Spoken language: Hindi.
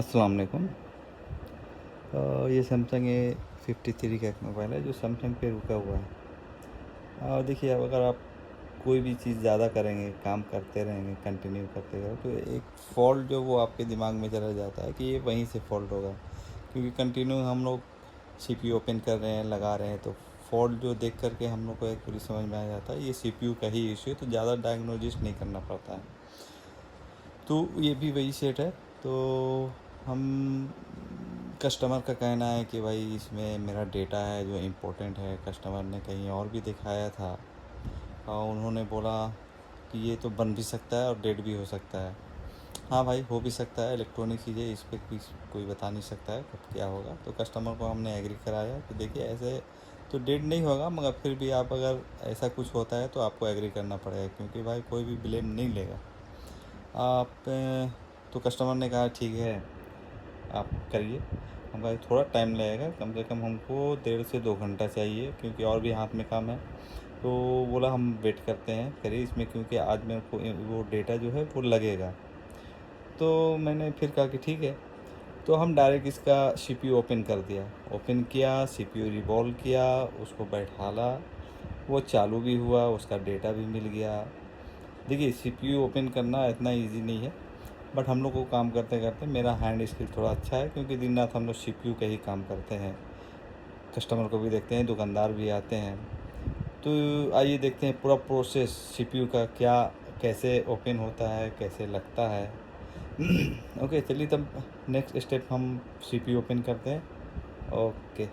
अस्सलाम वालेकुम। ये सैमसंग A53 का एक मोबाइल है जो सैमसंग पे रुका हुआ है। देखिए, अब अगर आप कोई भी चीज़ ज़्यादा करेंगे, काम करते रहेंगे, कंटिन्यू करते रहो, तो एक फ़ॉल्ट जो वो आपके दिमाग में चला जाता है कि ये वहीं से फ़ॉल्ट होगा। क्योंकि कंटिन्यू हम लोग सीपीयू ओपन कर रहे हैं, लगा रहे हैं, तो फ़ॉल्ट जो देख कर के हम लोग को एक्चुअली समझ में आ जाता है ये सीपीयू का ही इशू है, तो ज़्यादा डायग्नोसिस नहीं करना पड़ता है। तो ये भी वही सेट है। तो हम कस्टमर का कहना है कि भाई इसमें मेरा डेटा है जो इम्पोर्टेंट है, कस्टमर ने कहीं और भी दिखाया था और उन्होंने बोला कि ये तो बन भी सकता है और डेड भी हो सकता है। हाँ भाई, हो भी सकता है, इलेक्ट्रॉनिक चीज़ें, इस पर कोई बता नहीं सकता है कब क्या होगा। तो कस्टमर को हमने एग्री कराया कि देखिए ऐसे तो डेड नहीं होगा, मगर फिर भी आप अगर ऐसा कुछ होता है तो आपको एग्री करना पड़ेगा, क्योंकि भाई कोई भी ब्लेम नहीं लेगा आप। तो कस्टमर ने कहा ठीक है आप करिए। हम कहा थोड़ा टाइम लगेगा, कम से कम हमको 1.5 से 2 घंटा चाहिए, क्योंकि और भी हाथ में काम है। तो बोला हम वेट करते हैं, करिए इसमें, क्योंकि आज मेरे को वो डेटा जो है वो लगेगा। तो मैंने फिर कहा कि ठीक है। तो हम डायरेक्ट इसका सीपीयू ओपन कर दिया, ओपन किया, सीपीयू रिवॉल्व किया, उसको बैठाला, वो चालू भी हुआ, उसका डेटा भी मिल गया। देखिए, सीपीयू ओपन करना इतना इजी नहीं है, बट हम लोग को काम करते करते मेरा हैंड स्किल थोड़ा अच्छा है, क्योंकि दिन रात हम लोग सीपीयू का ही काम करते हैं। कस्टमर को भी देखते हैं, दुकानदार भी आते हैं। तो आइए देखते हैं पूरा प्रोसेस सीपीयू का, क्या कैसे ओपन होता है, कैसे लगता है। ओके, चलिए तब नेक्स्ट स्टेप हम सीपीयू ओपन करते हैं। ओके।